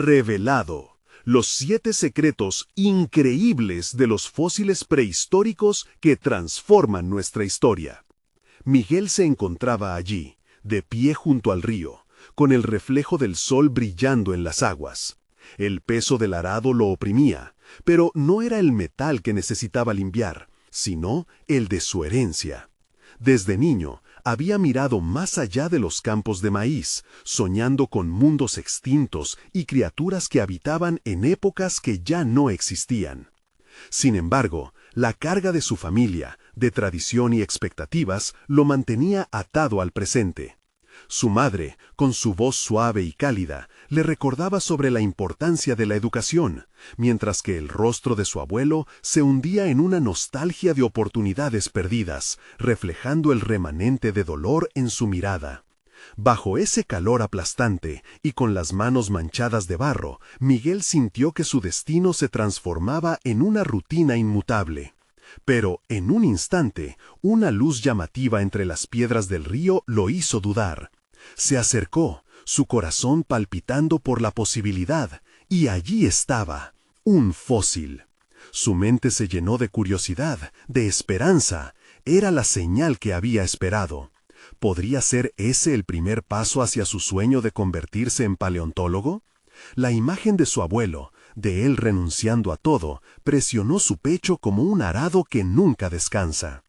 Revelado. Los 7 secretos increíbles de los fósiles prehistóricos que transforman nuestra historia. Miguel se encontraba allí, de pie junto al río, con el reflejo del sol brillando en las aguas. El peso del arado lo oprimía, pero no era el metal que necesitaba limpiar, sino el de su herencia. Desde niño, había mirado más allá de los campos de maíz, soñando con mundos extintos y criaturas que habitaban en épocas que ya no existían. Sin embargo, la carga de su familia, de tradición y expectativas, lo mantenía atado al presente. Su madre, con su voz suave y cálida, le recordaba sobre la importancia de la educación, mientras que el rostro de su abuelo se hundía en una nostalgia de oportunidades perdidas, reflejando el remanente de dolor en su mirada. Bajo ese calor aplastante y con las manos manchadas de barro, Miguel sintió que su destino se transformaba en una rutina inmutable. Pero, en un instante, una luz llamativa entre las piedras del río lo hizo dudar. Se acercó, su corazón palpitando por la posibilidad, y allí estaba, un fósil. Su mente se llenó de curiosidad, de esperanza. Era la señal que había esperado. ¿Podría ser ese el primer paso hacia su sueño de convertirse en paleontólogo? La imagen de su abuelo, de él renunciando a todo, presionó su pecho como un arado que nunca descansa.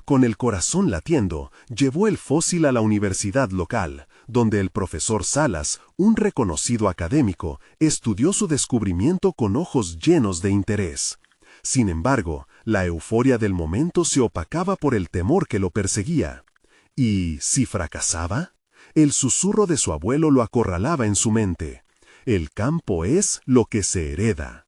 Con el corazón latiendo, llevó el fósil a la universidad local, donde el profesor Salas, un reconocido académico, estudió su descubrimiento con ojos llenos de interés. Sin embargo, la euforia del momento se opacaba por el temor que lo perseguía. ¿Y si fracasaba? El susurro de su abuelo lo acorralaba en su mente. El campo es lo que se hereda.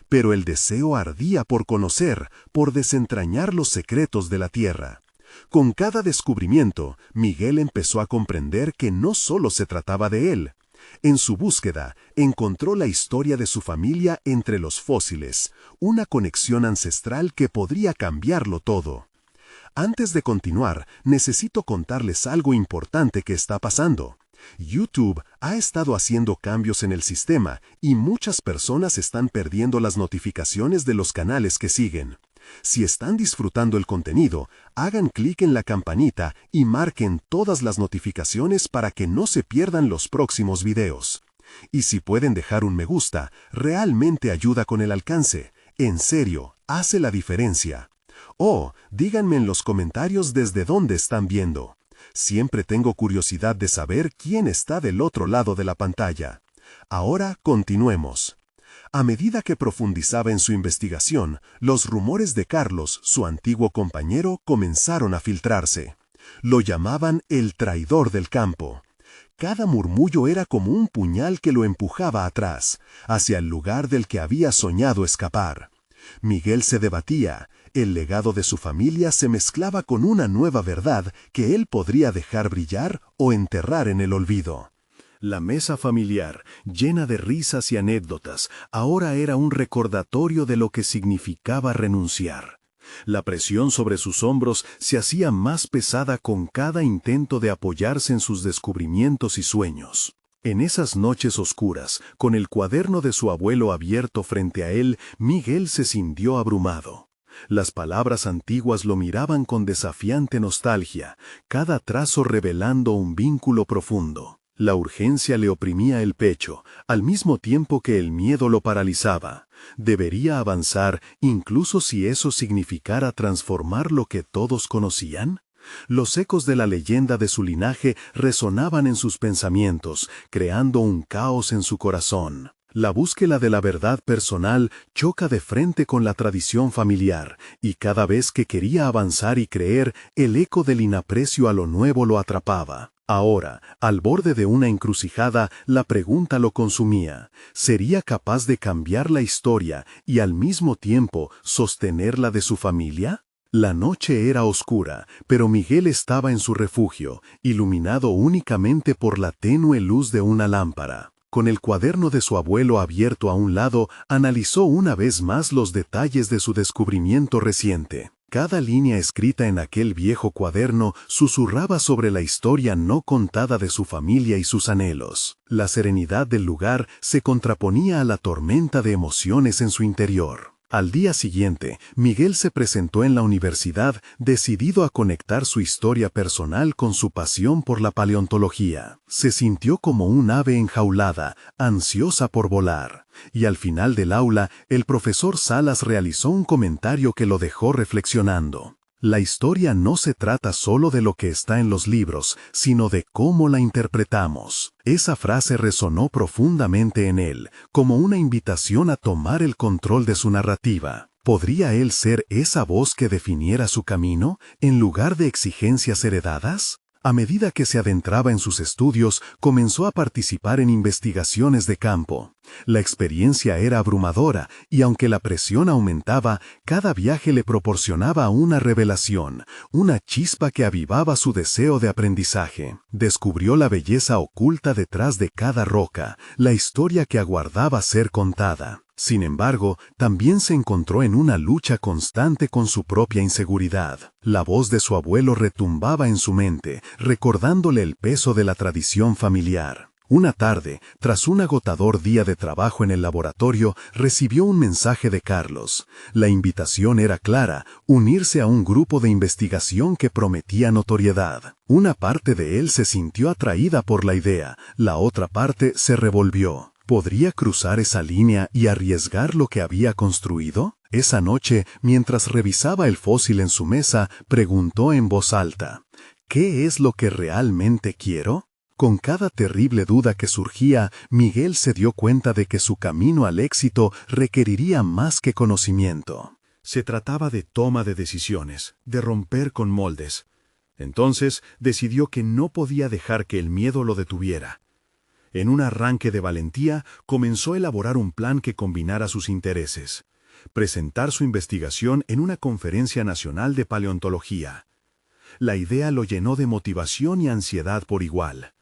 Pero el deseo ardía por conocer, por desentrañar los secretos de la tierra. Con cada descubrimiento, Miguel empezó a comprender que no solo se trataba de él. En su búsqueda, encontró la historia de su familia entre los fósiles, una conexión ancestral que podría cambiarlo todo. Antes de continuar, necesito contarles algo importante que está pasando. YouTube ha estado haciendo cambios en el sistema y muchas personas están perdiendo las notificaciones de los canales que siguen. Si están disfrutando el contenido, hagan clic en la campanita y marquen todas las notificaciones para que no se pierdan los próximos videos. Y si pueden dejar un me gusta, realmente ayuda con el alcance. En serio, hace la diferencia. O, díganme en los comentarios desde dónde están viendo. Siempre tengo curiosidad de saber quién está del otro lado de la pantalla. Ahora continuemos. A medida que profundizaba en su investigación, los rumores de Carlos, su antiguo compañero, comenzaron a filtrarse. Lo llamaban el traidor del campo. Cada murmullo era como un puñal que lo empujaba atrás, hacia el lugar del que había soñado escapar. Miguel se debatía. El legado de su familia se mezclaba con una nueva verdad que él podría dejar brillar o enterrar en el olvido. La mesa familiar, llena de risas y anécdotas, ahora era un recordatorio de lo que significaba renunciar. La presión sobre sus hombros se hacía más pesada con cada intento de apoyarse en sus descubrimientos y sueños. En esas noches oscuras, con el cuaderno de su abuelo abierto frente a él, Miguel se sintió abrumado. Las palabras antiguas lo miraban con desafiante nostalgia, cada trazo revelando un vínculo profundo. La urgencia le oprimía el pecho, al mismo tiempo que el miedo lo paralizaba. ¿Debería avanzar incluso si eso significara transformar lo que todos conocían? Los ecos de la leyenda de su linaje resonaban en sus pensamientos, creando un caos en su corazón. La búsqueda de la verdad personal choca de frente con la tradición familiar, y cada vez que quería avanzar y creer, el eco del inaprecio a lo nuevo lo atrapaba. Ahora, al borde de una encrucijada, la pregunta lo consumía. ¿Sería capaz de cambiar la historia y al mismo tiempo sostener la de su familia? La noche era oscura, pero Miguel estaba en su refugio, iluminado únicamente por la tenue luz de una lámpara. Con el cuaderno de su abuelo abierto a un lado, analizó una vez más los detalles de su descubrimiento reciente. Cada línea escrita en aquel viejo cuaderno susurraba sobre la historia no contada de su familia y sus anhelos. La serenidad del lugar se contraponía a la tormenta de emociones en su interior. Al día siguiente, Miguel se presentó en la universidad decidido a conectar su historia personal con su pasión por la paleontología. Se sintió como un ave enjaulada, ansiosa por volar. Y al final del aula, el profesor Salas realizó un comentario que lo dejó reflexionando. La historia no se trata solo de lo que está en los libros, sino de cómo la interpretamos. Esa frase resonó profundamente en él, como una invitación a tomar el control de su narrativa. ¿Podría él ser esa voz que definiera su camino, en lugar de exigencias heredadas? A medida que se adentraba en sus estudios, comenzó a participar en investigaciones de campo. La experiencia era abrumadora y aunque la presión aumentaba, cada viaje le proporcionaba una revelación, una chispa que avivaba su deseo de aprendizaje. Descubrió la belleza oculta detrás de cada roca, la historia que aguardaba ser contada. Sin embargo, también se encontró en una lucha constante con su propia inseguridad. La voz de su abuelo retumbaba en su mente, recordándole el peso de la tradición familiar. Una tarde, tras un agotador día de trabajo en el laboratorio, recibió un mensaje de Carlos. La invitación era clara: unirse a un grupo de investigación que prometía notoriedad. Una parte de él se sintió atraída por la idea, la otra parte se revolvió. ¿Podría cruzar esa línea y arriesgar lo que había construido? Esa noche, mientras revisaba el fósil en su mesa, preguntó en voz alta: ¿qué es lo que realmente quiero? Con cada terrible duda que surgía, Miguel se dio cuenta de que su camino al éxito requeriría más que conocimiento. Se trataba de toma de decisiones, de romper con moldes. Entonces decidió que no podía dejar que el miedo lo detuviera. En un arranque de valentía, comenzó a elaborar un plan que combinara sus intereses: presentar su investigación en una conferencia nacional de paleontología. La idea lo llenó de motivación y ansiedad por igual.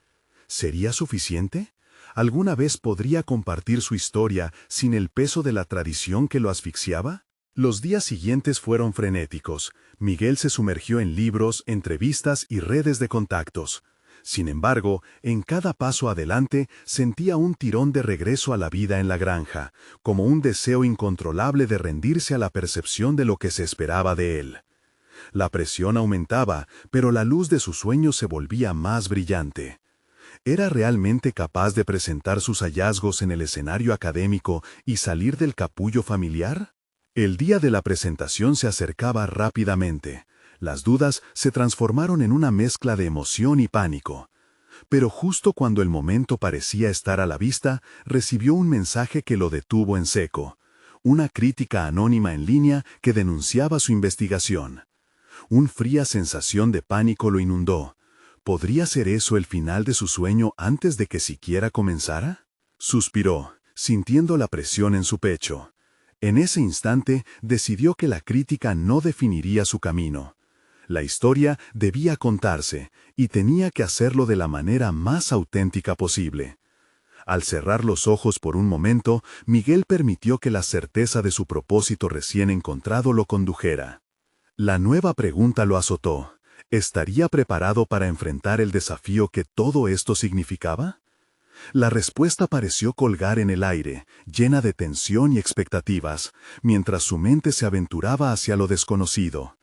¿Sería suficiente? ¿Alguna vez podría compartir su historia sin el peso de la tradición que lo asfixiaba? Los días siguientes fueron frenéticos. Miguel se sumergió en libros, entrevistas y redes de contactos. Sin embargo, en cada paso adelante sentía un tirón de regreso a la vida en la granja, como un deseo incontrolable de rendirse a la percepción de lo que se esperaba de él. La presión aumentaba, pero la luz de sus sueños se volvía más brillante. ¿Era realmente capaz de presentar sus hallazgos en el escenario académico y salir del capullo familiar? El día de la presentación se acercaba rápidamente. Las dudas se transformaron en una mezcla de emoción y pánico. Pero justo cuando el momento parecía estar a la vista, recibió un mensaje que lo detuvo en seco. Una crítica anónima en línea que denunciaba su investigación. Una fría sensación de pánico lo inundó. ¿Podría ser eso el final de su sueño antes de que siquiera comenzara? Suspiró, sintiendo la presión en su pecho. En ese instante decidió que la crítica no definiría su camino. La historia debía contarse, y tenía que hacerlo de la manera más auténtica posible. Al cerrar los ojos por un momento, Miguel permitió que la certeza de su propósito recién encontrado lo condujera. La nueva pregunta lo azotó. ¿Estaría preparado para enfrentar el desafío que todo esto significaba? La respuesta pareció colgar en el aire, llena de tensión y expectativas, mientras su mente se aventuraba hacia lo desconocido.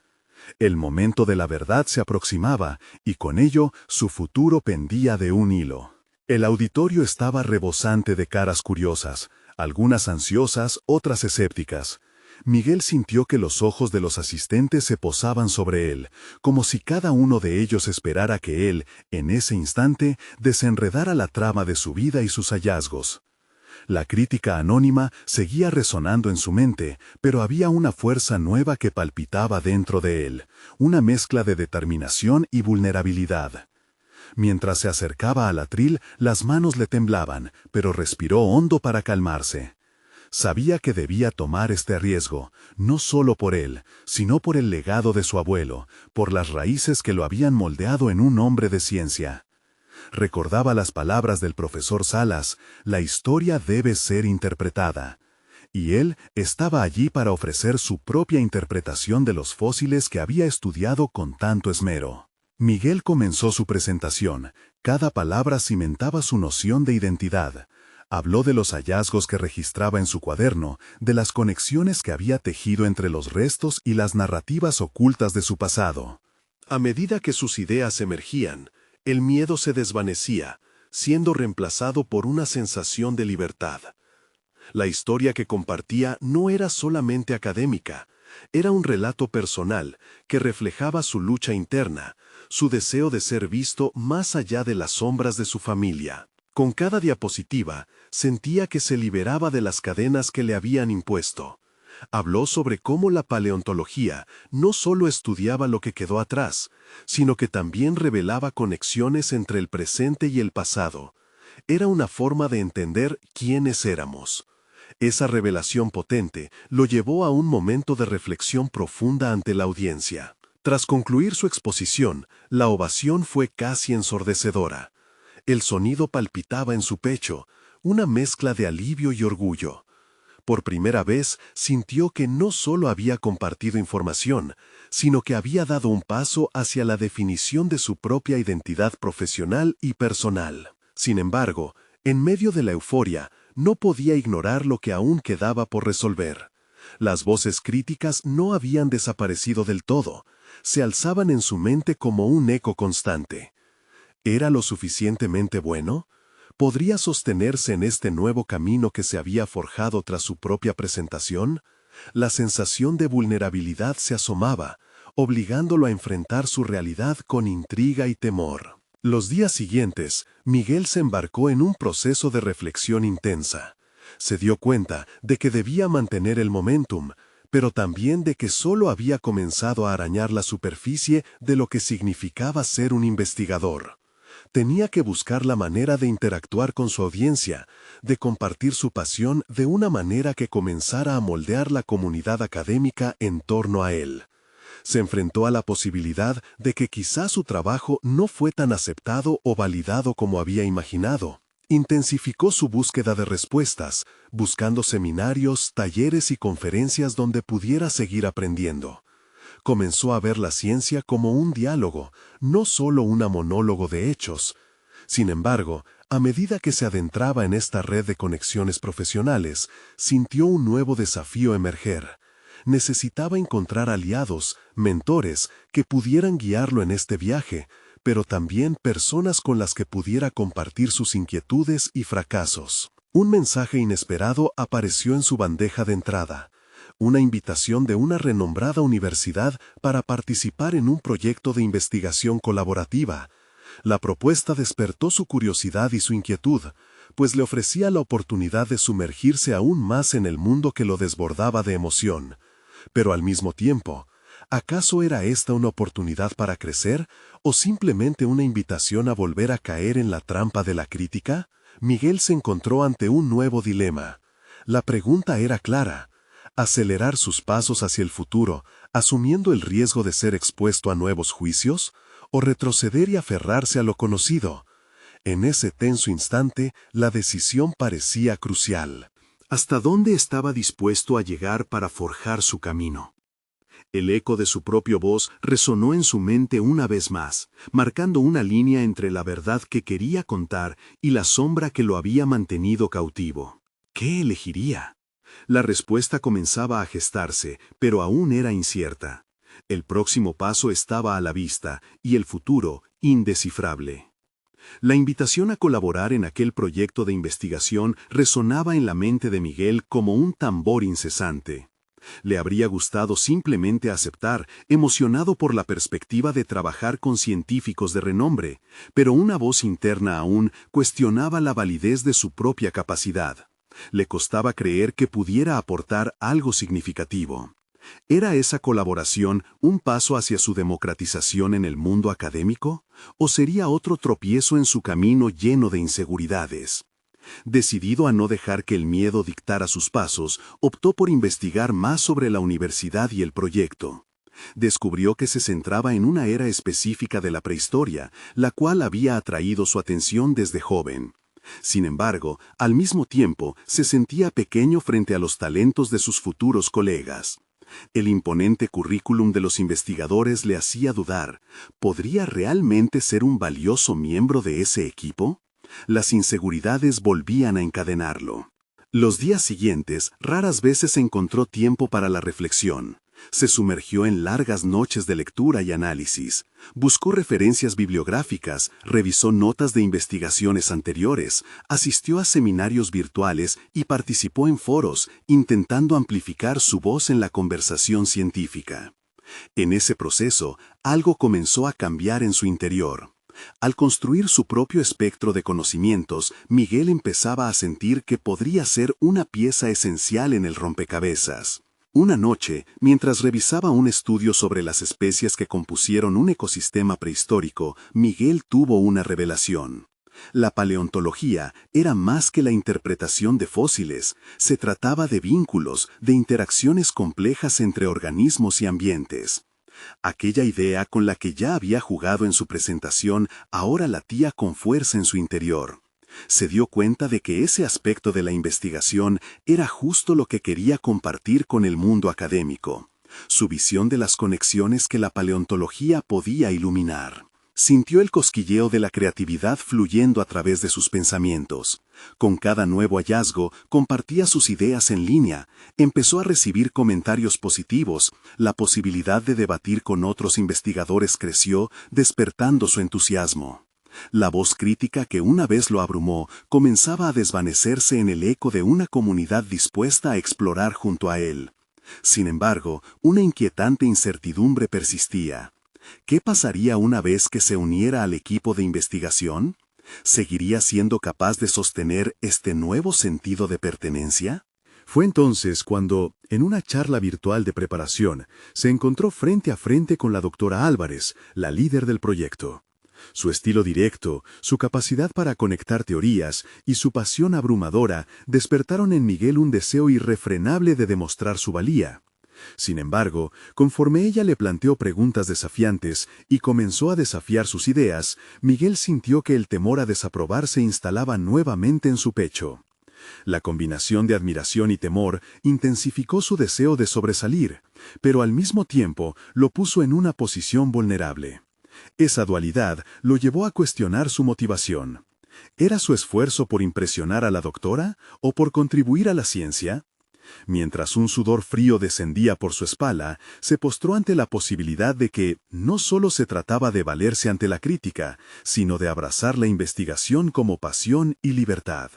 El momento de la verdad se aproximaba, y con ello su futuro pendía de un hilo. El auditorio estaba rebosante de caras curiosas, algunas ansiosas, otras escépticas. Miguel sintió que los ojos de los asistentes se posaban sobre él, como si cada uno de ellos esperara que él, en ese instante, desenredara la trama de su vida y sus hallazgos. La crítica anónima seguía resonando en su mente, pero había una fuerza nueva que palpitaba dentro de él, una mezcla de determinación y vulnerabilidad. Mientras se acercaba al atril, las manos le temblaban, pero respiró hondo para calmarse. Sabía que debía tomar este riesgo, no solo por él, sino por el legado de su abuelo, por las raíces que lo habían moldeado en un hombre de ciencia. Recordaba las palabras del profesor Salas: la historia debe ser interpretada. y él estaba allí para ofrecer su propia interpretación de los fósiles que había estudiado con tanto esmero. Miguel comenzó su presentación. Cada palabra cimentaba su noción de identidad. Habló de los hallazgos que registraba en su cuaderno, de las conexiones que había tejido entre los restos y las narrativas ocultas de su pasado. A medida que sus ideas emergían, el miedo se desvanecía, siendo reemplazado por una sensación de libertad. La historia que compartía no era solamente académica, era un relato personal que reflejaba su lucha interna, su deseo de ser visto más allá de las sombras de su familia. Con cada diapositiva, sentía que se liberaba de las cadenas que le habían impuesto. Habló sobre cómo la paleontología no solo estudiaba lo que quedó atrás, sino que también revelaba conexiones entre el presente y el pasado. Era una forma de entender quiénes éramos. Esa revelación potente lo llevó a un momento de reflexión profunda ante la audiencia. Tras concluir su exposición, la ovación fue casi ensordecedora. El sonido palpitaba en su pecho, una mezcla de alivio y orgullo. Por primera vez sintió que no solo había compartido información, sino que había dado un paso hacia la definición de su propia identidad profesional y personal. Sin embargo, en medio de la euforia, no podía ignorar lo que aún quedaba por resolver. Las voces críticas no habían desaparecido del todo, se alzaban en su mente como un eco constante. ¿Era lo suficientemente bueno? ¿Podría sostenerse en este nuevo camino que se había forjado tras su propia presentación? La sensación de vulnerabilidad se asomaba, obligándolo a enfrentar su realidad con intriga y temor. Los días siguientes, Miguel se embarcó en un proceso de reflexión intensa. Se dio cuenta de que debía mantener el momentum, pero también de que solo había comenzado a arañar la superficie de lo que significaba ser un investigador. Tenía que buscar la manera de interactuar con su audiencia, de compartir su pasión de una manera que comenzara a moldear la comunidad académica en torno a él. Se enfrentó a la posibilidad de que quizá su trabajo no fue tan aceptado o validado como había imaginado. Intensificó su búsqueda de respuestas, buscando seminarios, talleres y conferencias donde pudiera seguir aprendiendo. Comenzó a ver la ciencia como un diálogo, no solo un monólogo de hechos. Sin embargo, a medida que se adentraba en esta red de conexiones profesionales, sintió un nuevo desafío emerger. Necesitaba encontrar aliados, mentores, que pudieran guiarlo en este viaje, pero también personas con las que pudiera compartir sus inquietudes y fracasos. Un mensaje inesperado apareció en su bandeja de entrada. Una invitación de una renombrada universidad para participar en un proyecto de investigación colaborativa. La propuesta despertó su curiosidad y su inquietud, pues le ofrecía la oportunidad de sumergirse aún más en el mundo que lo desbordaba de emoción. Pero al mismo tiempo, ¿acaso era esta una oportunidad para crecer o simplemente una invitación a volver a caer en la trampa de la crítica? Miguel se encontró ante un nuevo dilema. La pregunta era clara: ¿acelerar sus pasos hacia el futuro, asumiendo el riesgo de ser expuesto a nuevos juicios, o retroceder y aferrarse a lo conocido? En ese tenso instante, la decisión parecía crucial. ¿Hasta dónde estaba dispuesto a llegar para forjar su camino? El eco de su propia voz resonó en su mente una vez más, marcando una línea entre la verdad que quería contar y la sombra que lo había mantenido cautivo. ¿Qué elegiría? La respuesta comenzaba a gestarse, pero aún era incierta. El próximo paso estaba a la vista, y el futuro, indescifrable. La invitación a colaborar en aquel proyecto de investigación resonaba en la mente de Miguel como un tambor incesante. Le habría gustado simplemente aceptar, emocionado por la perspectiva de trabajar con científicos de renombre, pero una voz interna aún cuestionaba la validez de su propia capacidad. Le costaba creer que pudiera aportar algo significativo. ¿Era esa colaboración un paso hacia su democratización en el mundo académico? ¿O sería otro tropiezo en su camino lleno de inseguridades? Decidido a no dejar que el miedo dictara sus pasos, optó por investigar más sobre la universidad y el proyecto. Descubrió que se centraba en una era específica de la prehistoria, la cual había atraído su atención desde joven. Sin embargo, al mismo tiempo, se sentía pequeño frente a los talentos de sus futuros colegas. El imponente currículum de los investigadores le hacía dudar. ¿Podría realmente ser un valioso miembro de ese equipo? Las inseguridades volvían a encadenarlo. Los días siguientes, raras veces encontró tiempo para la reflexión. Se sumergió en largas noches de lectura y análisis. Buscó referencias bibliográficas, revisó notas de investigaciones anteriores, asistió a seminarios virtuales y participó en foros, intentando amplificar su voz en la conversación científica. En ese proceso, algo comenzó a cambiar en su interior. Al construir su propio espectro de conocimientos, Miguel empezaba a sentir que podría ser una pieza esencial en el rompecabezas. Una noche, mientras revisaba un estudio sobre las especies que compusieron un ecosistema prehistórico, Miguel tuvo una revelación. La paleontología era más que la interpretación de fósiles, se trataba de vínculos, de interacciones complejas entre organismos y ambientes. Aquella idea con la que ya había jugado en su presentación ahora latía con fuerza en su interior. Se dio cuenta de que ese aspecto de la investigación era justo lo que quería compartir con el mundo académico, su visión de las conexiones que la paleontología podía iluminar. Sintió el cosquilleo de la creatividad fluyendo a través de sus pensamientos. Con cada nuevo hallazgo, compartía sus ideas en línea, empezó a recibir comentarios positivos, la posibilidad de debatir con otros investigadores creció, despertando su entusiasmo. La voz crítica que una vez lo abrumó comenzaba a desvanecerse en el eco de una comunidad dispuesta a explorar junto a él. Sin embargo, una inquietante incertidumbre persistía. ¿Qué pasaría una vez que se uniera al equipo de investigación? ¿Seguiría siendo capaz de sostener este nuevo sentido de pertenencia? Fue entonces cuando, en una charla virtual de preparación, se encontró frente a frente con la doctora Álvarez, la líder del proyecto. Su estilo directo, su capacidad para conectar teorías y su pasión abrumadora despertaron en Miguel un deseo irrefrenable de demostrar su valía. Sin embargo, conforme ella le planteó preguntas desafiantes y comenzó a desafiar sus ideas, Miguel sintió que el temor a desaprobar se instalaba nuevamente en su pecho. La combinación de admiración y temor intensificó su deseo de sobresalir, pero al mismo tiempo lo puso en una posición vulnerable. Esa dualidad lo llevó a cuestionar su motivación. ¿Era su esfuerzo por impresionar a la doctora o por contribuir a la ciencia? Mientras un sudor frío descendía por su espalda, se postró ante la posibilidad de que no solo se trataba de valerse ante la crítica, sino de abrazar la investigación como pasión y libertad.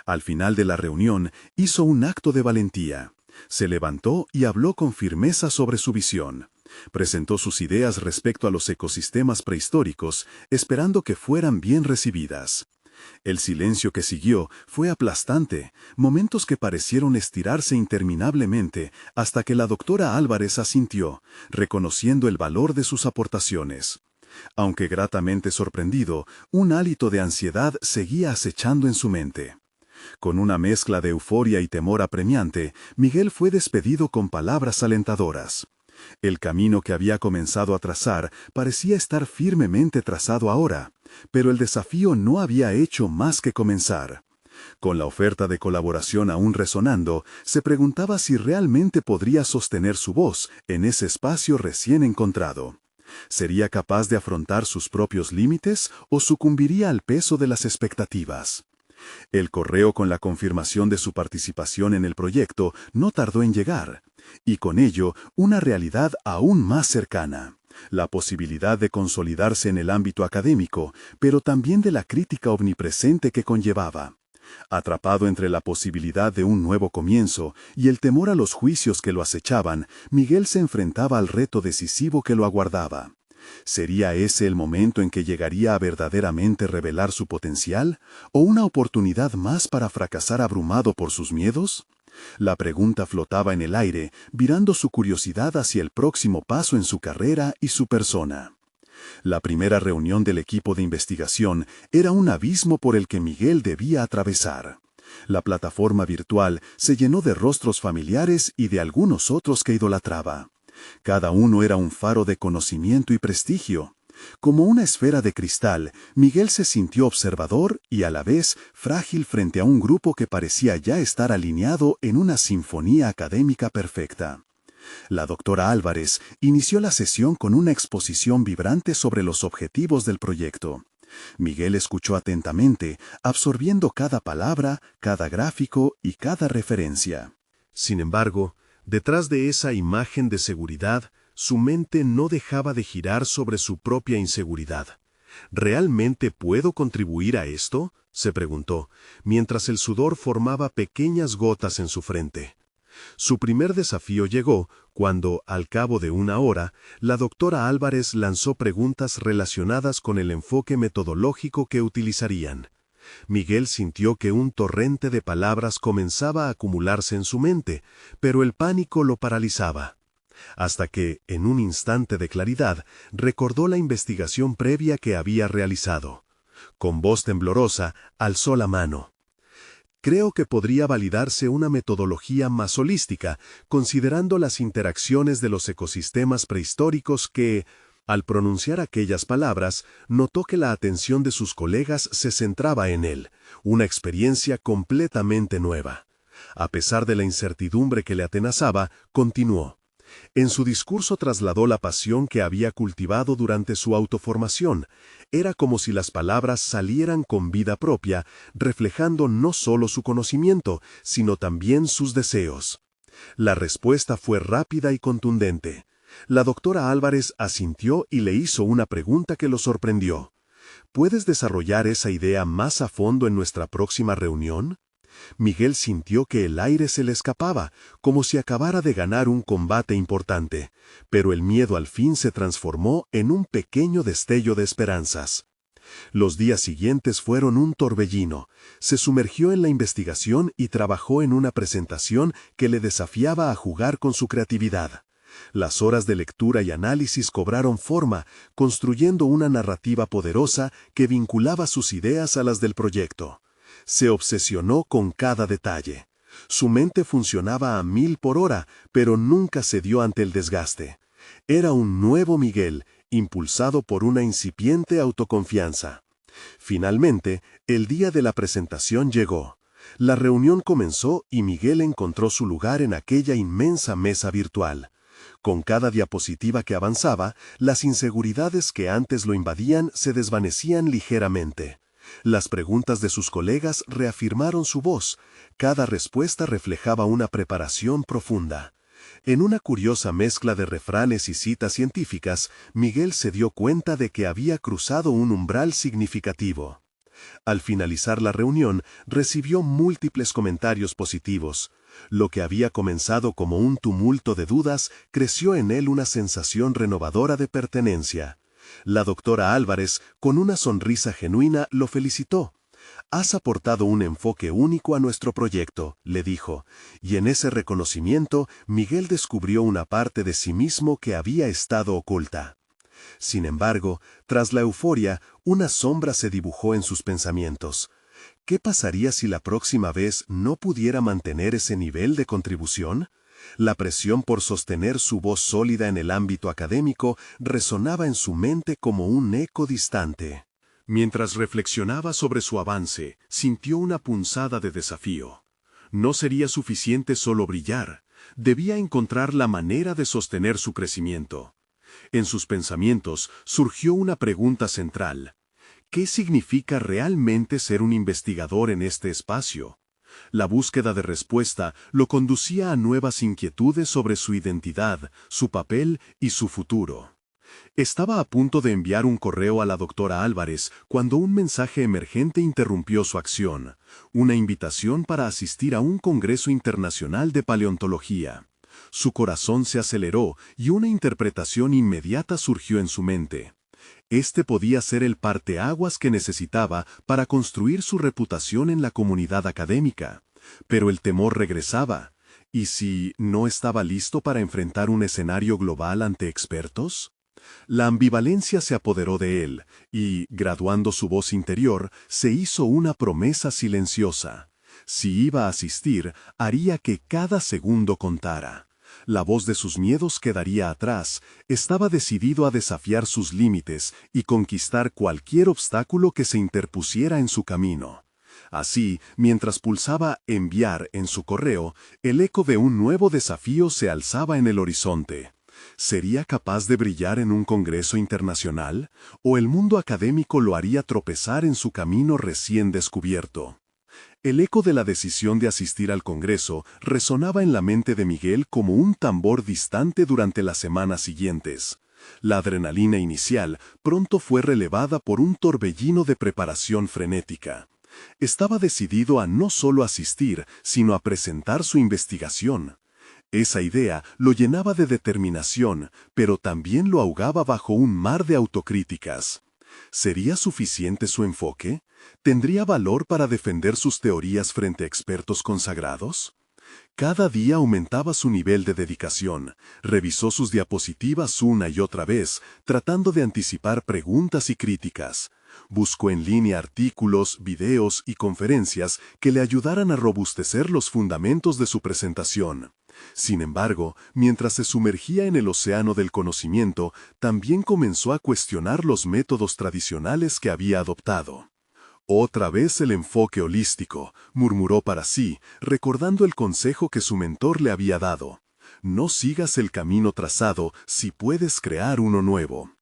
Al final de la reunión, hizo un acto de valentía. Se levantó y habló con firmeza sobre su visión. Presentó sus ideas respecto a los ecosistemas prehistóricos, esperando que fueran bien recibidas. El silencio que siguió fue aplastante, momentos que parecieron estirarse interminablemente hasta que la doctora Álvarez asintió, reconociendo el valor de sus aportaciones. Aunque gratamente sorprendido, un hálito de ansiedad seguía acechando en su mente. Con una mezcla de euforia y temor apremiante, Miguel fue despedido con palabras alentadoras. El camino que había comenzado a trazar parecía estar firmemente trazado ahora, pero el desafío no había hecho más que comenzar. Con la oferta de colaboración aún resonando, se preguntaba si realmente podría sostener su voz en ese espacio recién encontrado. ¿Sería capaz de afrontar sus propios límites o sucumbiría al peso de las expectativas? El correo con la confirmación de su participación en el proyecto no tardó en llegar, y con ello una realidad aún más cercana, la posibilidad de consolidarse en el ámbito académico, pero también de la crítica omnipresente que conllevaba. Atrapado entre la posibilidad de un nuevo comienzo y el temor a los juicios que lo acechaban, Miguel se enfrentaba al reto decisivo que lo aguardaba. ¿Sería ese el momento en que llegaría a verdaderamente revelar su potencial, o una oportunidad más para fracasar abrumado por sus miedos? La pregunta flotaba en el aire, virando su curiosidad hacia el próximo paso en su carrera y su persona. La primera reunión del equipo de investigación era un abismo por el que Miguel debía atravesar. La plataforma virtual se llenó de rostros familiares y de algunos otros que idolatraba. Cada uno era un faro de conocimiento y prestigio. Como una esfera de cristal, Miguel se sintió observador y a la vez frágil frente a un grupo que parecía ya estar alineado en una sinfonía académica perfecta. La doctora Álvarez inició la sesión con una exposición vibrante sobre los objetivos del proyecto. Miguel escuchó atentamente, absorbiendo cada palabra, cada gráfico y cada referencia. Sin embargo, detrás de esa imagen de seguridad, su mente no dejaba de girar sobre su propia inseguridad. ¿Realmente puedo contribuir a esto?, se preguntó, mientras el sudor formaba pequeñas gotas en su frente. Su primer desafío llegó cuando, al cabo de una hora, la doctora Álvarez lanzó preguntas relacionadas con el enfoque metodológico que utilizarían. Miguel sintió que un torrente de palabras comenzaba a acumularse en su mente, pero el pánico lo paralizaba. Hasta que, en un instante de claridad, recordó la investigación previa que había realizado. Con voz temblorosa, alzó la mano. Creo que podría validarse una metodología más holística, considerando las interacciones de los ecosistemas prehistóricos que, al pronunciar aquellas palabras, notó que la atención de sus colegas se centraba en él, una experiencia completamente nueva. A pesar de la incertidumbre que le atenazaba, continuó. En su discurso trasladó la pasión que había cultivado durante su autoformación. Era como si las palabras salieran con vida propia, reflejando no solo su conocimiento, sino también sus deseos. La respuesta fue rápida y contundente. La doctora Álvarez asintió y le hizo una pregunta que lo sorprendió. ¿Puedes desarrollar esa idea más a fondo en nuestra próxima reunión? Miguel sintió que el aire se le escapaba, como si acabara de ganar un combate importante, pero el miedo al fin se transformó en un pequeño destello de esperanzas. Los días siguientes fueron un torbellino. Se sumergió en la investigación y trabajó en una presentación que le desafiaba a jugar con su creatividad. Las horas de lectura y análisis cobraron forma, construyendo una narrativa poderosa que vinculaba sus ideas a las del proyecto. Se obsesionó con cada detalle. Su mente funcionaba a 1000 por hora, pero nunca cedió ante el desgaste. Era un nuevo Miguel, impulsado por una incipiente autoconfianza. Finalmente, el día de la presentación llegó. La reunión comenzó y Miguel encontró su lugar en aquella inmensa mesa virtual. Con cada diapositiva que avanzaba, las inseguridades que antes lo invadían se desvanecían ligeramente. Las preguntas de sus colegas reafirmaron su voz. Cada respuesta reflejaba una preparación profunda. En una curiosa mezcla de refranes y citas científicas, Miguel se dio cuenta de que había cruzado un umbral significativo. Al finalizar la reunión, recibió múltiples comentarios positivos. Lo que había comenzado como un tumulto de dudas, creció en él una sensación renovadora de pertenencia. La doctora Álvarez, con una sonrisa genuina, lo felicitó. «Has aportado un enfoque único a nuestro proyecto», le dijo, y en ese reconocimiento Miguel descubrió una parte de sí mismo que había estado oculta. Sin embargo, tras la euforia, una sombra se dibujó en sus pensamientos. ¿Qué pasaría si la próxima vez no pudiera mantener ese nivel de contribución? La presión por sostener su voz sólida en el ámbito académico resonaba en su mente como un eco distante. Mientras reflexionaba sobre su avance, sintió una punzada de desafío. No sería suficiente solo brillar, debía encontrar la manera de sostener su crecimiento. En sus pensamientos surgió una pregunta central. ¿Qué significa realmente ser un investigador en este espacio? La búsqueda de respuesta lo conducía a nuevas inquietudes sobre su identidad, su papel y su futuro. Estaba a punto de enviar un correo a la doctora Álvarez cuando un mensaje emergente interrumpió su acción, una invitación para asistir a un congreso internacional de paleontología. Su corazón se aceleró y una interpretación inmediata surgió en su mente. Este podía ser el parteaguas que necesitaba para construir su reputación en la comunidad académica. Pero el temor regresaba. ¿Y si no estaba listo para enfrentar un escenario global ante expertos? La ambivalencia se apoderó de él, y, graduando su voz interior, se hizo una promesa silenciosa. Si iba a asistir, haría que cada segundo contara. La voz de sus miedos quedaría atrás. Estaba decidido a desafiar sus límites y conquistar cualquier obstáculo que se interpusiera en su camino. Así, mientras pulsaba enviar en su correo, el eco de un nuevo desafío se alzaba en el horizonte. ¿Sería capaz de brillar en un congreso internacional? ¿O el mundo académico lo haría tropezar en su camino recién descubierto? El eco de la decisión de asistir al congreso resonaba en la mente de Miguel como un tambor distante durante las semanas siguientes. La adrenalina inicial pronto fue relevada por un torbellino de preparación frenética. Estaba decidido a no solo asistir, sino a presentar su investigación. Esa idea lo llenaba de determinación, pero también lo ahogaba bajo un mar de autocríticas. ¿Sería suficiente su enfoque? ¿Tendría valor para defender sus teorías frente a expertos consagrados? Cada día aumentaba su nivel de dedicación. Revisó sus diapositivas una y otra vez, tratando de anticipar preguntas y críticas. Buscó en línea artículos, videos y conferencias que le ayudaran a robustecer los fundamentos de su presentación. Sin embargo, mientras se sumergía en el océano del conocimiento, también comenzó a cuestionar los métodos tradicionales que había adoptado. Otra vez el enfoque holístico, murmuró para sí, recordando el consejo que su mentor le había dado. No sigas el camino trazado si puedes crear uno nuevo.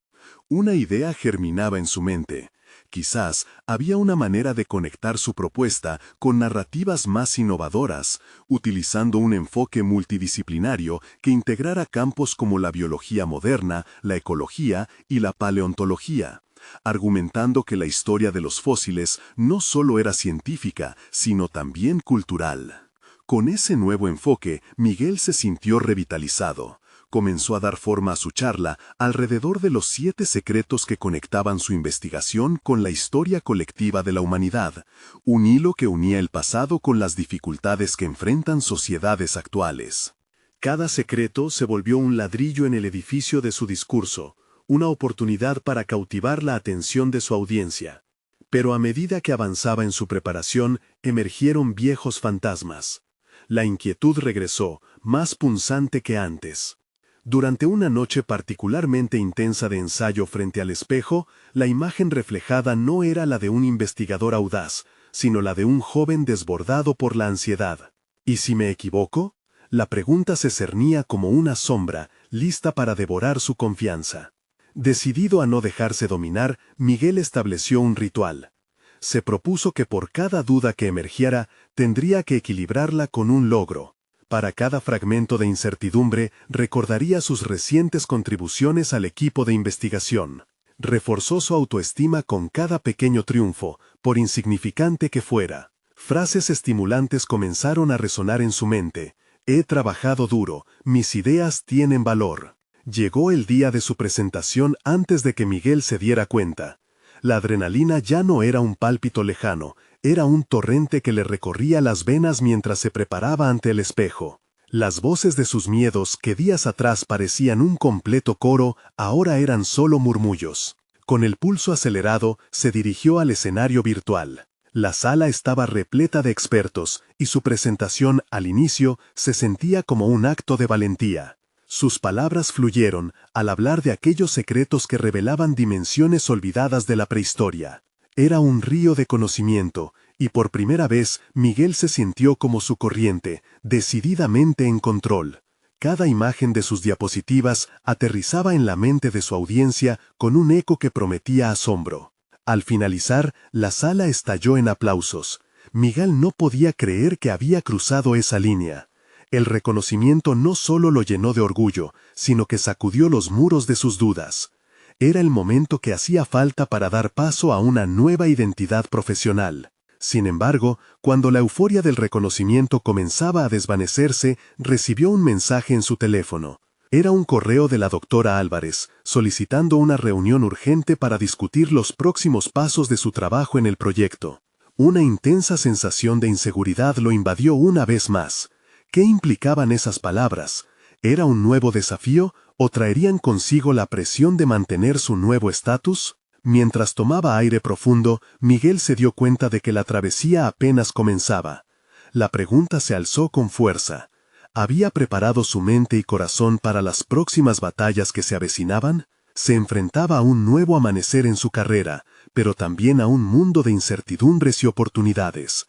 Una idea germinaba en su mente. Quizás había una manera de conectar su propuesta con narrativas más innovadoras, utilizando un enfoque multidisciplinario que integrara campos como la biología moderna, la ecología y la paleontología, argumentando que la historia de los fósiles no solo era científica, sino también cultural. Con ese nuevo enfoque, Miguel se sintió revitalizado. Comenzó a dar forma a su charla alrededor de los 7 secretos que conectaban su investigación con la historia colectiva de la humanidad, un hilo que unía el pasado con las dificultades que enfrentan sociedades actuales. Cada secreto se volvió un ladrillo en el edificio de su discurso, una oportunidad para cautivar la atención de su audiencia. Pero a medida que avanzaba en su preparación, emergieron viejos fantasmas. La inquietud regresó, más punzante que antes. Durante una noche particularmente intensa de ensayo frente al espejo, la imagen reflejada no era la de un investigador audaz, sino la de un joven desbordado por la ansiedad. ¿Y si me equivoco? La pregunta se cernía como una sombra, lista para devorar su confianza. Decidido a no dejarse dominar, Miguel estableció un ritual. Se propuso que por cada duda que emergiera, tendría que equilibrarla con un logro. Para cada fragmento de incertidumbre, recordaría sus recientes contribuciones al equipo de investigación. Reforzó su autoestima con cada pequeño triunfo, por insignificante que fuera. Frases estimulantes comenzaron a resonar en su mente. He trabajado duro, mis ideas tienen valor. Llegó el día de su presentación antes de que Miguel se diera cuenta. La adrenalina ya no era un pálpito lejano, era un torrente que le recorría las venas mientras se preparaba ante el espejo. Las voces de sus miedos, que días atrás parecían un completo coro, ahora eran solo murmullos. Con el pulso acelerado, se dirigió al escenario virtual. La sala estaba repleta de expertos, y su presentación, al inicio, se sentía como un acto de valentía. Sus palabras fluyeron al hablar de aquellos secretos que revelaban dimensiones olvidadas de la prehistoria. Era un río de conocimiento, y por primera vez Miguel se sintió como su corriente, decididamente en control. Cada imagen de sus diapositivas aterrizaba en la mente de su audiencia con un eco que prometía asombro. Al finalizar, la sala estalló en aplausos. Miguel no podía creer que había cruzado esa línea. El reconocimiento no solo lo llenó de orgullo, sino que sacudió los muros de sus dudas. Era el momento que hacía falta para dar paso a una nueva identidad profesional. Sin embargo, cuando la euforia del reconocimiento comenzaba a desvanecerse, recibió un mensaje en su teléfono. Era un correo de la doctora Álvarez, solicitando una reunión urgente para discutir los próximos pasos de su trabajo en el proyecto. Una intensa sensación de inseguridad lo invadió una vez más. ¿Qué implicaban esas palabras? ¿Era un nuevo desafío o traerían consigo la presión de mantener su nuevo estatus? Mientras tomaba aire profundo, Miguel se dio cuenta de que la travesía apenas comenzaba. La pregunta se alzó con fuerza. ¿Había preparado su mente y corazón para las próximas batallas que se avecinaban? Se enfrentaba a un nuevo amanecer en su carrera, pero también a un mundo de incertidumbres y oportunidades.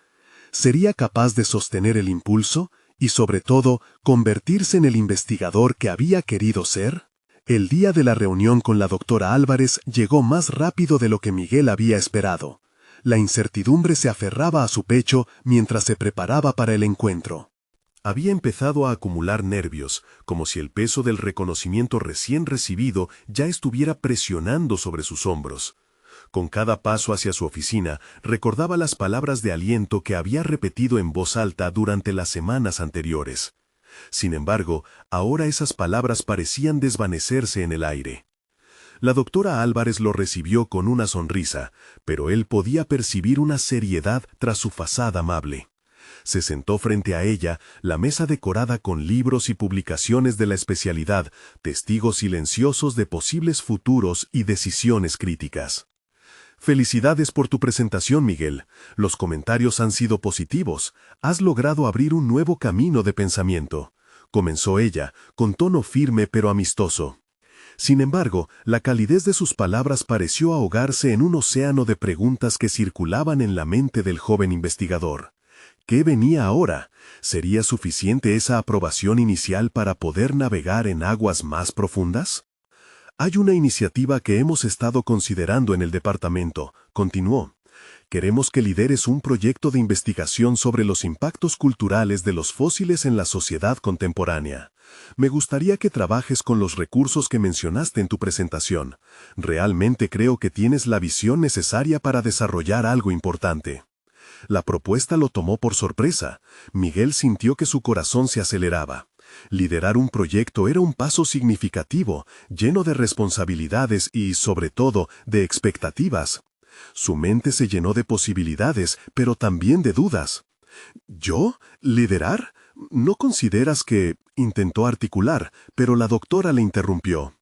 ¿Sería capaz de sostener el impulso y, sobre todo, convertirse en el investigador que había querido ser? El día de la reunión con la doctora Álvarez llegó más rápido de lo que Miguel había esperado. La incertidumbre se aferraba a su pecho mientras se preparaba para el encuentro. Había empezado a acumular nervios, como si el peso del reconocimiento recién recibido ya estuviera presionando sobre sus hombros. Con cada paso hacia su oficina, recordaba las palabras de aliento que había repetido en voz alta durante las semanas anteriores. Sin embargo, ahora esas palabras parecían desvanecerse en el aire. La doctora Álvarez lo recibió con una sonrisa, pero él podía percibir una seriedad tras su fachada amable. Se sentó frente a ella, la mesa decorada con libros y publicaciones de la especialidad, testigos silenciosos de posibles futuros y decisiones críticas. Felicidades por tu presentación, Miguel. Los comentarios han sido positivos. Has logrado abrir un nuevo camino de pensamiento. Comenzó ella, con tono firme pero amistoso. Sin embargo, la calidez de sus palabras pareció ahogarse en un océano de preguntas que circulaban en la mente del joven investigador. ¿Qué venía ahora? ¿Sería suficiente esa aprobación inicial para poder navegar en aguas más profundas? Hay una iniciativa que hemos estado considerando en el departamento, continuó. Queremos que lideres un proyecto de investigación sobre los impactos culturales de los fósiles en la sociedad contemporánea. Me gustaría que trabajes con los recursos que mencionaste en tu presentación. Realmente creo que tienes la visión necesaria para desarrollar algo importante. La propuesta lo tomó por sorpresa. Miguel sintió que su corazón se aceleraba. Liderar un proyecto era un paso significativo, lleno de responsabilidades y, sobre todo, de expectativas. Su mente se llenó de posibilidades, pero también de dudas. ¿Yo? ¿Liderar? ¿No consideras que...? Intentó articular, pero la doctora le interrumpió.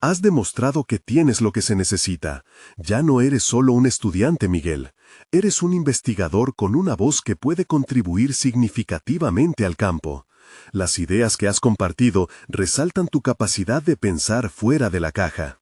Has demostrado que tienes lo que se necesita. Ya no eres solo un estudiante, Miguel. Eres un investigador con una voz que puede contribuir significativamente al campo. Las ideas que has compartido resaltan tu capacidad de pensar fuera de la caja.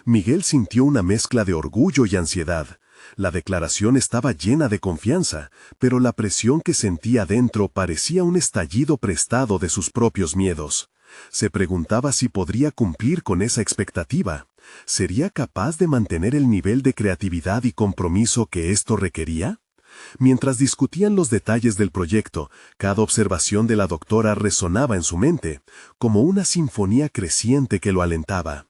Miguel sintió una mezcla de orgullo y ansiedad. La declaración estaba llena de confianza, pero la presión que sentía dentro parecía un estallido prestado de sus propios miedos. Se preguntaba si podría cumplir con esa expectativa. ¿Sería capaz de mantener el nivel de creatividad y compromiso que esto requería? Mientras discutían los detalles del proyecto, cada observación de la doctora resonaba en su mente, como una sinfonía creciente que lo alentaba.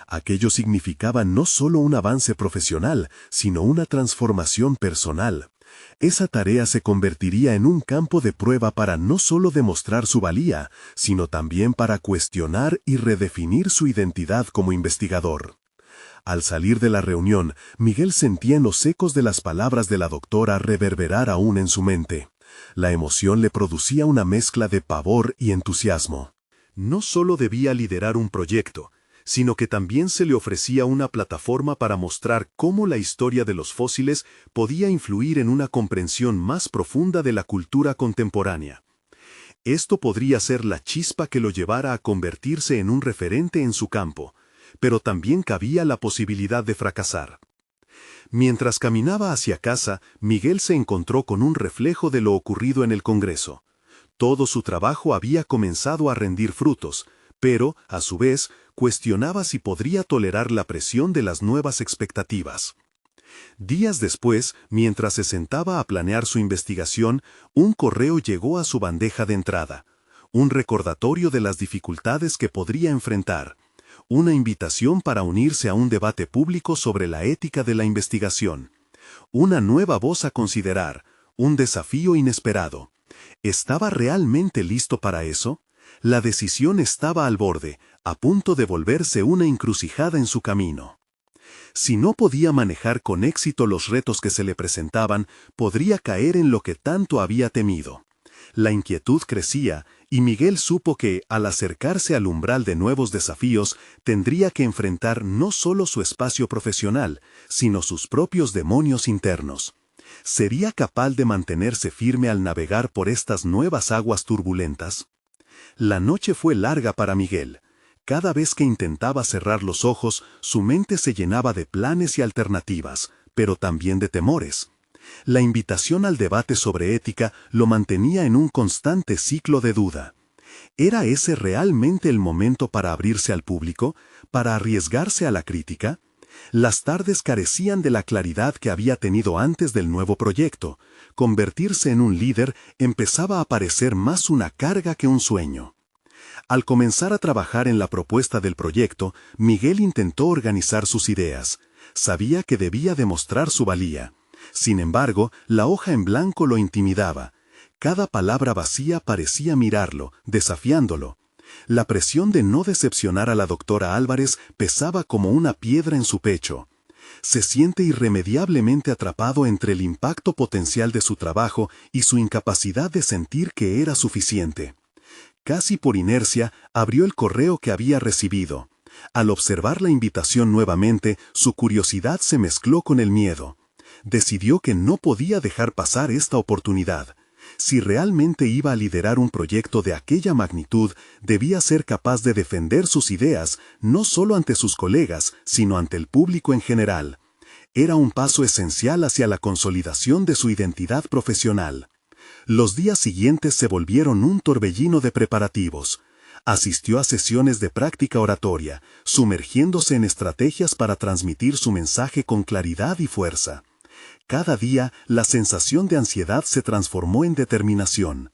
Aquello significaba no solo un avance profesional, sino una transformación personal. Esa tarea se convertiría en un campo de prueba para no solo demostrar su valía, sino también para cuestionar y redefinir su identidad como investigador. Al salir de la reunión, Miguel sentía en los ecos de las palabras de la doctora reverberar aún en su mente. La emoción le producía una mezcla de pavor y entusiasmo. No solo debía liderar un proyecto, sino que también se le ofrecía una plataforma para mostrar cómo la historia de los fósiles podía influir en una comprensión más profunda de la cultura contemporánea. Esto podría ser la chispa que lo llevara a convertirse en un referente en su campo, pero también cabía la posibilidad de fracasar. Mientras caminaba hacia casa, Miguel se encontró con un reflejo de lo ocurrido en el Congreso. Todo su trabajo había comenzado a rendir frutos, pero, a su vez, cuestionaba si podría tolerar la presión de las nuevas expectativas. Días después, mientras se sentaba a planear su investigación, un correo llegó a su bandeja de entrada. Un recordatorio de las dificultades que podría enfrentar. Una invitación para unirse a un debate público sobre la ética de la investigación. Una nueva voz a considerar, un desafío inesperado. ¿Estaba realmente listo para eso? La decisión estaba al borde, a punto de volverse una encrucijada en su camino. Si no podía manejar con éxito los retos que se le presentaban, podría caer en lo que tanto había temido. La inquietud crecía, y Miguel supo que, al acercarse al umbral de nuevos desafíos, tendría que enfrentar no solo su espacio profesional, sino sus propios demonios internos. ¿Sería capaz de mantenerse firme al navegar por estas nuevas aguas turbulentas? La noche fue larga para Miguel. Cada vez que intentaba cerrar los ojos, su mente se llenaba de planes y alternativas, pero también de temores. La invitación al debate sobre ética lo mantenía en un constante ciclo de duda. ¿Era ese realmente el momento para abrirse al público, para arriesgarse a la crítica? Las tardes carecían de la claridad que había tenido antes del nuevo proyecto. Convertirse en un líder empezaba a parecer más una carga que un sueño. Al comenzar a trabajar en la propuesta del proyecto, Miguel intentó organizar sus ideas. Sabía que debía demostrar su valía. Sin embargo, la hoja en blanco lo intimidaba. Cada palabra vacía parecía mirarlo, desafiándolo. La presión de no decepcionar a la doctora Álvarez pesaba como una piedra en su pecho. Se siente irremediablemente atrapado entre el impacto potencial de su trabajo y su incapacidad de sentir que era suficiente. Casi por inercia, abrió el correo que había recibido. Al observar la invitación nuevamente, su curiosidad se mezcló con el miedo. Decidió que no podía dejar pasar esta oportunidad. Si realmente iba a liderar un proyecto de aquella magnitud, debía ser capaz de defender sus ideas, no solo ante sus colegas, sino ante el público en general. Era un paso esencial hacia la consolidación de su identidad profesional. Los días siguientes se volvieron un torbellino de preparativos. Asistió a sesiones de práctica oratoria, sumergiéndose en estrategias para transmitir su mensaje con claridad y fuerza. Cada día, la sensación de ansiedad se transformó en determinación.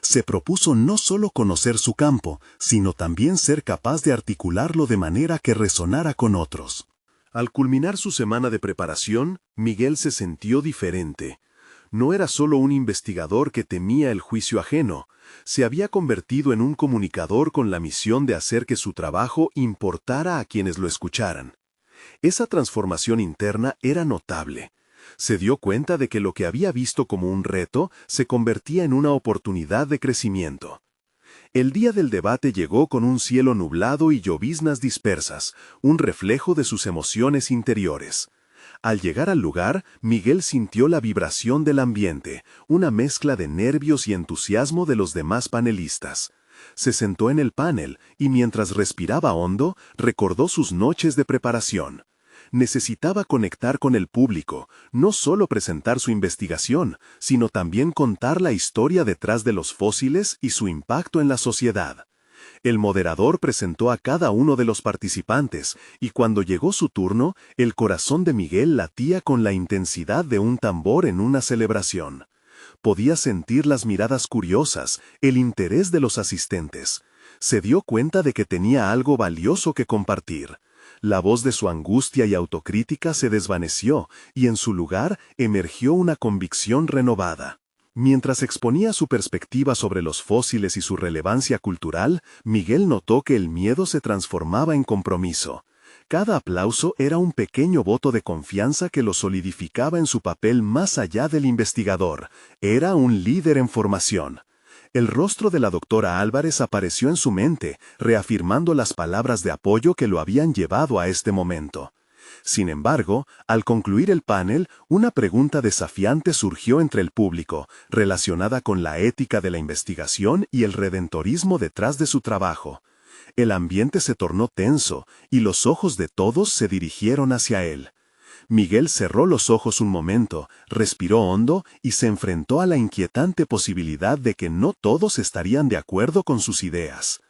Se propuso no solo conocer su campo, sino también ser capaz de articularlo de manera que resonara con otros. Al culminar su semana de preparación, Miguel se sintió diferente. No era solo un investigador que temía el juicio ajeno, se había convertido en un comunicador con la misión de hacer que su trabajo importara a quienes lo escucharan. Esa transformación interna era notable. Se dio cuenta de que lo que había visto como un reto se convertía en una oportunidad de crecimiento. El día del debate llegó con un cielo nublado y lloviznas dispersas, un reflejo de sus emociones interiores. Al llegar al lugar, Miguel sintió la vibración del ambiente, una mezcla de nervios y entusiasmo de los demás panelistas. Se sentó en el panel y mientras respiraba hondo, recordó sus noches de preparación. Necesitaba conectar con el público, no solo presentar su investigación, sino también contar la historia detrás de los fósiles y su impacto en la sociedad. El moderador presentó a cada uno de los participantes, y cuando llegó su turno, el corazón de Miguel latía con la intensidad de un tambor en una celebración. Podía sentir las miradas curiosas, el interés de los asistentes. Se dio cuenta de que tenía algo valioso que compartir. La voz de su angustia y autocrítica se desvaneció, y en su lugar emergió una convicción renovada. Mientras exponía su perspectiva sobre los fósiles y su relevancia cultural, Miguel notó que el miedo se transformaba en compromiso. Cada aplauso era un pequeño voto de confianza que lo solidificaba en su papel más allá del investigador. Era un líder en formación. El rostro de la doctora Álvarez apareció en su mente, reafirmando las palabras de apoyo que lo habían llevado a este momento. Sin embargo, al concluir el panel, una pregunta desafiante surgió entre el público, relacionada con la ética de la investigación y el redentorismo detrás de su trabajo. El ambiente se tornó tenso, y los ojos de todos se dirigieron hacia él. Miguel cerró los ojos un momento, respiró hondo y se enfrentó a la inquietante posibilidad de que no todos estarían de acuerdo con sus ideas.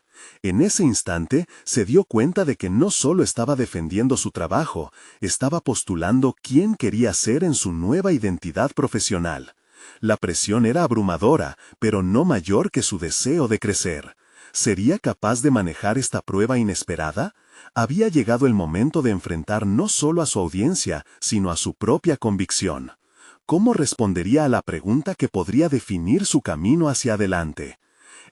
En ese instante, se dio cuenta de que no solo estaba defendiendo su trabajo, estaba postulando quién quería ser en su nueva identidad profesional. La presión era abrumadora, pero no mayor que su deseo de crecer. ¿Sería capaz de manejar esta prueba inesperada? Había llegado el momento de enfrentar no solo a su audiencia, sino a su propia convicción. ¿Cómo respondería a la pregunta que podría definir su camino hacia adelante?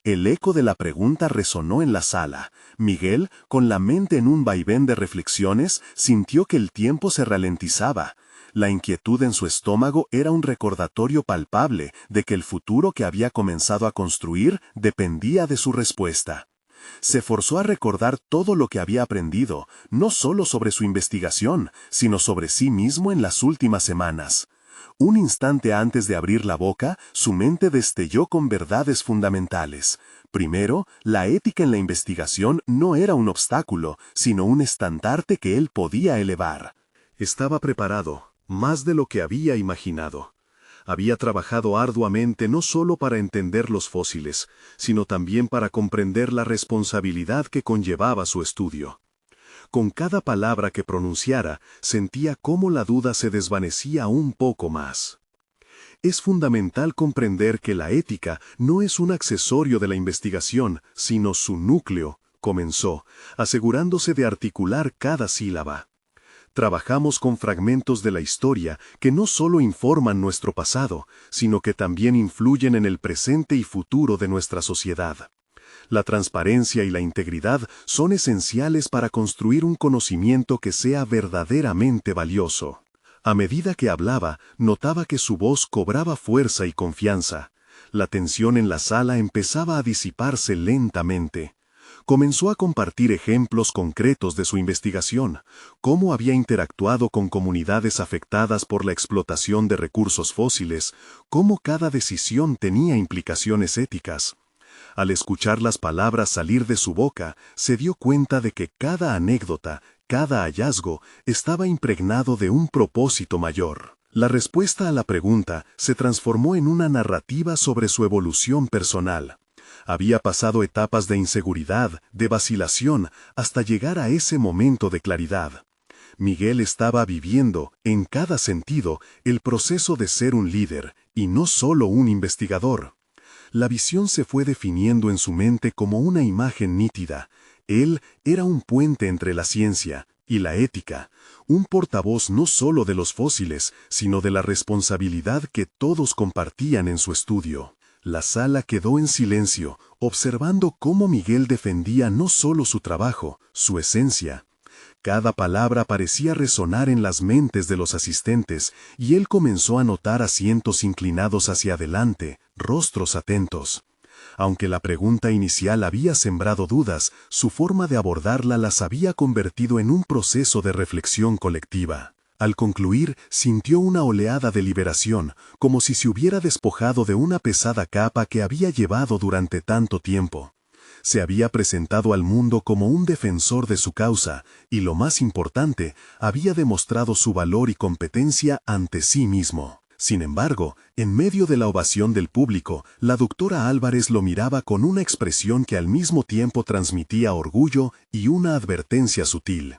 El eco de la pregunta resonó en la sala. Miguel, con la mente en un vaivén de reflexiones, sintió que el tiempo se ralentizaba. La inquietud en su estómago era un recordatorio palpable de que el futuro que había comenzado a construir dependía de su respuesta. Se forzó a recordar todo lo que había aprendido, no solo sobre su investigación, sino sobre sí mismo en las últimas semanas. Un instante antes de abrir la boca, su mente destelló con verdades fundamentales. Primero, la ética en la investigación no era un obstáculo, sino un estandarte que él podía elevar. Estaba preparado, más de lo que había imaginado. Había trabajado arduamente no solo para entender los fósiles, sino también para comprender la responsabilidad que conllevaba su estudio. Con cada palabra que pronunciara, sentía cómo la duda se desvanecía un poco más. Es fundamental comprender que la ética no es un accesorio de la investigación, sino su núcleo, comenzó, asegurándose de articular cada sílaba. Trabajamos con fragmentos de la historia que no solo informan nuestro pasado, sino que también influyen en el presente y futuro de nuestra sociedad. La transparencia y la integridad son esenciales para construir un conocimiento que sea verdaderamente valioso. A medida que hablaba, notaba que su voz cobraba fuerza y confianza. La tensión en la sala empezaba a disiparse lentamente. Comenzó a compartir ejemplos concretos de su investigación, cómo había interactuado con comunidades afectadas por la explotación de recursos fósiles, cómo cada decisión tenía implicaciones éticas. Al escuchar las palabras salir de su boca, se dio cuenta de que cada anécdota, cada hallazgo, estaba impregnado de un propósito mayor. La respuesta a la pregunta se transformó en una narrativa sobre su evolución personal. Había pasado etapas de inseguridad, de vacilación, hasta llegar a ese momento de claridad. Miguel estaba viviendo, en cada sentido, el proceso de ser un líder, y no solo un investigador. La visión se fue definiendo en su mente como una imagen nítida. Él era un puente entre la ciencia y la ética, un portavoz no solo de los fósiles, sino de la responsabilidad que todos compartían en su estudio. La sala quedó en silencio, observando cómo Miguel defendía no solo su trabajo, su esencia. Cada palabra parecía resonar en las mentes de los asistentes, y él comenzó a notar asientos inclinados hacia adelante, rostros atentos. Aunque la pregunta inicial había sembrado dudas, su forma de abordarla las había convertido en un proceso de reflexión colectiva. Al concluir, sintió una oleada de liberación, como si se hubiera despojado de una pesada capa que había llevado durante tanto tiempo. Se había presentado al mundo como un defensor de su causa, y lo más importante, había demostrado su valor y competencia ante sí mismo. Sin embargo, en medio de la ovación del público, la doctora Álvarez lo miraba con una expresión que al mismo tiempo transmitía orgullo y una advertencia sutil.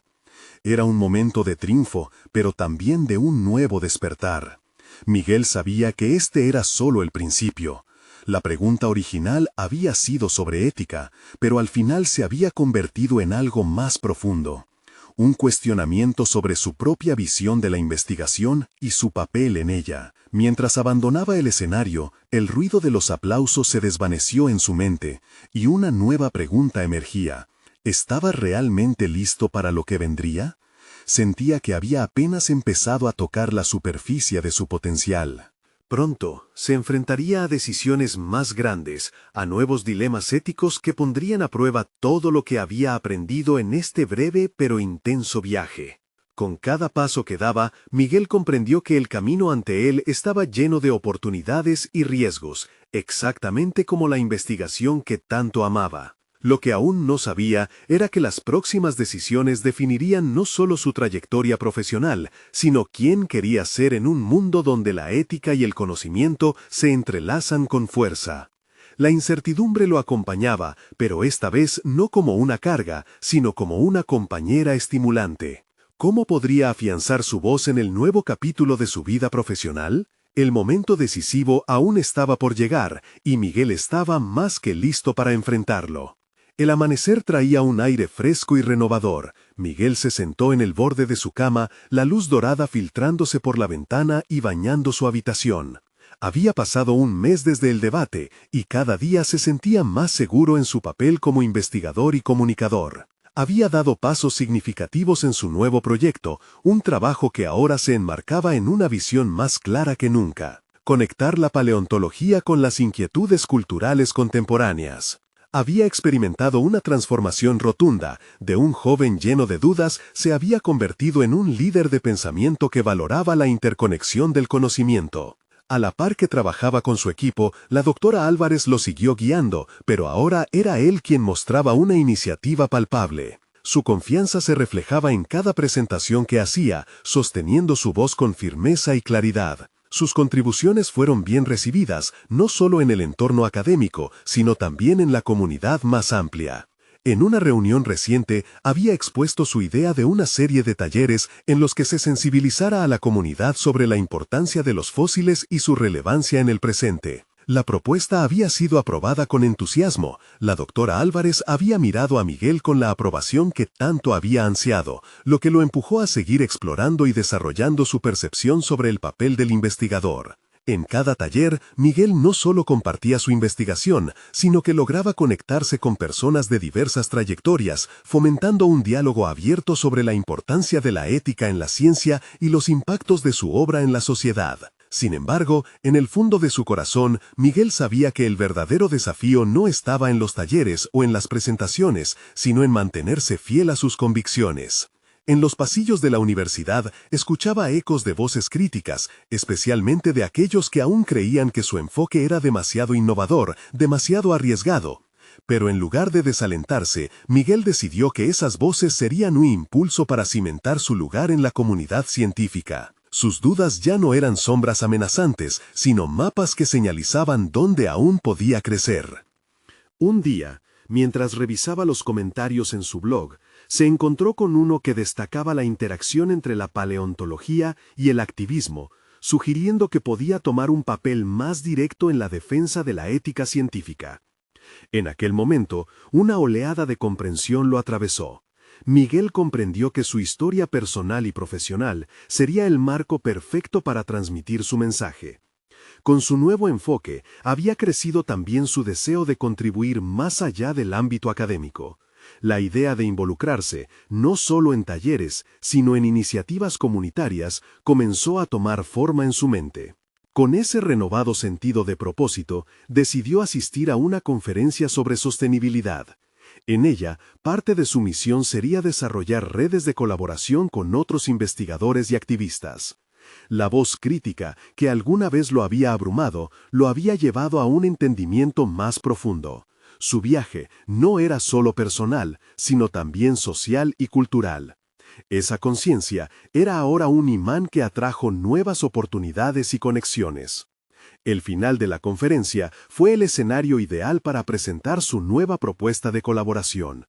Era un momento de triunfo, pero también de un nuevo despertar. Miguel sabía que este era solo el principio. La pregunta original había sido sobre ética, pero al final se había convertido en algo más profundo. Un cuestionamiento sobre su propia visión de la investigación y su papel en ella. Mientras abandonaba el escenario, el ruido de los aplausos se desvaneció en su mente, y una nueva pregunta emergía. ¿Estaba realmente listo para lo que vendría? Sentía que había apenas empezado a tocar la superficie de su potencial. Pronto, se enfrentaría a decisiones más grandes, a nuevos dilemas éticos que pondrían a prueba todo lo que había aprendido en este breve pero intenso viaje. Con cada paso que daba, Miguel comprendió que el camino ante él estaba lleno de oportunidades y riesgos, exactamente como la investigación que tanto amaba. Lo que aún no sabía era que las próximas decisiones definirían no solo su trayectoria profesional, sino quién quería ser en un mundo donde la ética y el conocimiento se entrelazan con fuerza. La incertidumbre lo acompañaba, pero esta vez no como una carga, sino como una compañera estimulante. ¿Cómo podría afianzar su voz en el nuevo capítulo de su vida profesional? El momento decisivo aún estaba por llegar, y Miguel estaba más que listo para enfrentarlo. El amanecer traía un aire fresco y renovador. Miguel se sentó en el borde de su cama, la luz dorada filtrándose por la ventana y bañando su habitación. Había pasado un mes desde el debate, y cada día se sentía más seguro en su papel como investigador y comunicador. Había dado pasos significativos en su nuevo proyecto, un trabajo que ahora se enmarcaba en una visión más clara que nunca: conectar la paleontología con las inquietudes culturales contemporáneas. Había experimentado una transformación rotunda. De un joven lleno de dudas, se había convertido en un líder de pensamiento que valoraba la interconexión del conocimiento. A la par que trabajaba con su equipo, la doctora Álvarez lo siguió guiando, pero ahora era él quien mostraba una iniciativa palpable. Su confianza se reflejaba en cada presentación que hacía, sosteniendo su voz con firmeza y claridad. Sus contribuciones fueron bien recibidas, no solo en el entorno académico, sino también en la comunidad más amplia. En una reunión reciente, había expuesto su idea de una serie de talleres en los que se sensibilizara a la comunidad sobre la importancia de los fósiles y su relevancia en el presente. La propuesta había sido aprobada con entusiasmo. La doctora Álvarez había mirado a Miguel con la aprobación que tanto había ansiado, lo que lo empujó a seguir explorando y desarrollando su percepción sobre el papel del investigador. En cada taller, Miguel no solo compartía su investigación, sino que lograba conectarse con personas de diversas trayectorias, fomentando un diálogo abierto sobre la importancia de la ética en la ciencia y los impactos de su obra en la sociedad. Sin embargo, en el fondo de su corazón, Miguel sabía que el verdadero desafío no estaba en los talleres o en las presentaciones, sino en mantenerse fiel a sus convicciones. En los pasillos de la universidad, escuchaba ecos de voces críticas, especialmente de aquellos que aún creían que su enfoque era demasiado innovador, demasiado arriesgado. Pero en lugar de desalentarse, Miguel decidió que esas voces serían un impulso para cimentar su lugar en la comunidad científica. Sus dudas ya no eran sombras amenazantes, sino mapas que señalizaban dónde aún podía crecer. Un día, mientras revisaba los comentarios en su blog, se encontró con uno que destacaba la interacción entre la paleontología y el activismo, sugiriendo que podía tomar un papel más directo en la defensa de la ética científica. En aquel momento, una oleada de comprensión lo atravesó. Miguel comprendió que su historia personal y profesional sería el marco perfecto para transmitir su mensaje. Con su nuevo enfoque, había crecido también su deseo de contribuir más allá del ámbito académico. La idea de involucrarse, no solo en talleres, sino en iniciativas comunitarias, comenzó a tomar forma en su mente. Con ese renovado sentido de propósito, decidió asistir a una conferencia sobre sostenibilidad. En ella, parte de su misión sería desarrollar redes de colaboración con otros investigadores y activistas. La voz crítica, que alguna vez lo había abrumado, lo había llevado a un entendimiento más profundo. Su viaje no era solo personal, sino también social y cultural. Esa conciencia era ahora un imán que atrajo nuevas oportunidades y conexiones. El final de la conferencia fue el escenario ideal para presentar su nueva propuesta de colaboración.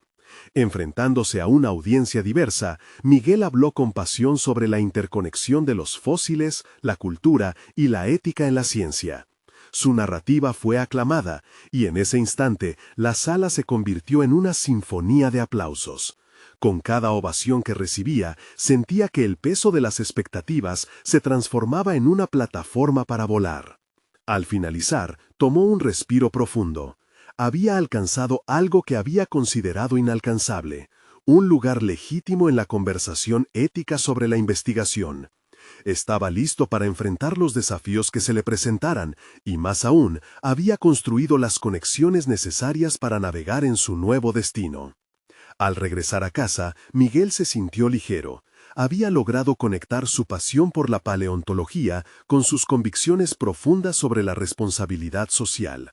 Enfrentándose a una audiencia diversa, Miguel habló con pasión sobre la interconexión de los fósiles, la cultura y la ética en la ciencia. Su narrativa fue aclamada, y en ese instante la sala se convirtió en una sinfonía de aplausos. Con cada ovación que recibía, sentía que el peso de las expectativas se transformaba en una plataforma para volar. Al finalizar, tomó un respiro profundo. Había alcanzado algo que había considerado inalcanzable, un lugar legítimo en la conversación ética sobre la investigación. Estaba listo para enfrentar los desafíos que se le presentaran, y más aún, había construido las conexiones necesarias para navegar en su nuevo destino. Al regresar a casa, Miguel se sintió ligero. Había logrado conectar su pasión por la paleontología con sus convicciones profundas sobre la responsabilidad social.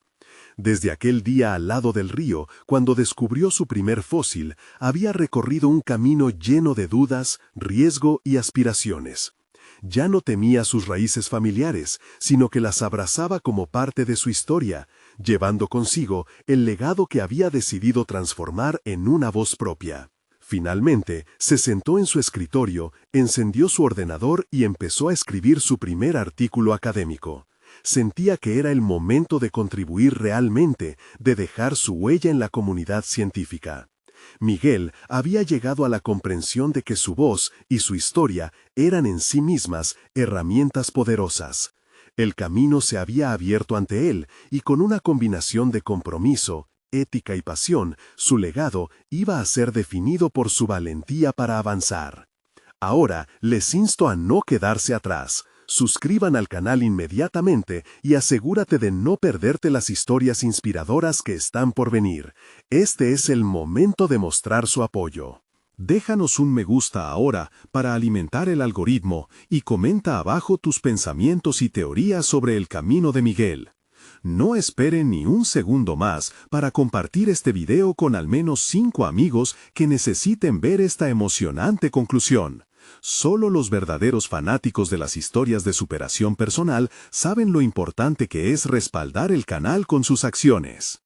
Desde aquel día al lado del río, cuando descubrió su primer fósil, había recorrido un camino lleno de dudas, riesgo y aspiraciones. Ya no temía sus raíces familiares, sino que las abrazaba como parte de su historia, llevando consigo el legado que había decidido transformar en una voz propia. Finalmente, se sentó en su escritorio, encendió su ordenador y empezó a escribir su primer artículo académico. Sentía que era el momento de contribuir realmente, de dejar su huella en la comunidad científica. Miguel había llegado a la comprensión de que su voz y su historia eran en sí mismas herramientas poderosas. El camino se había abierto ante él, y con una combinación de compromiso, ética y pasión, su legado iba a ser definido por su valentía para avanzar. Ahora les insto a no quedarse atrás. Suscriban al canal inmediatamente y asegúrate de no perderte las historias inspiradoras que están por venir. Este es el momento de mostrar su apoyo. Déjanos un me gusta ahora para alimentar el algoritmo y comenta abajo tus pensamientos y teorías sobre el camino de Miguel. No esperen ni un segundo más para compartir este video con al menos 5 amigos que necesiten ver esta emocionante conclusión. Solo los verdaderos fanáticos de las historias de superación personal saben lo importante que es respaldar el canal con sus acciones.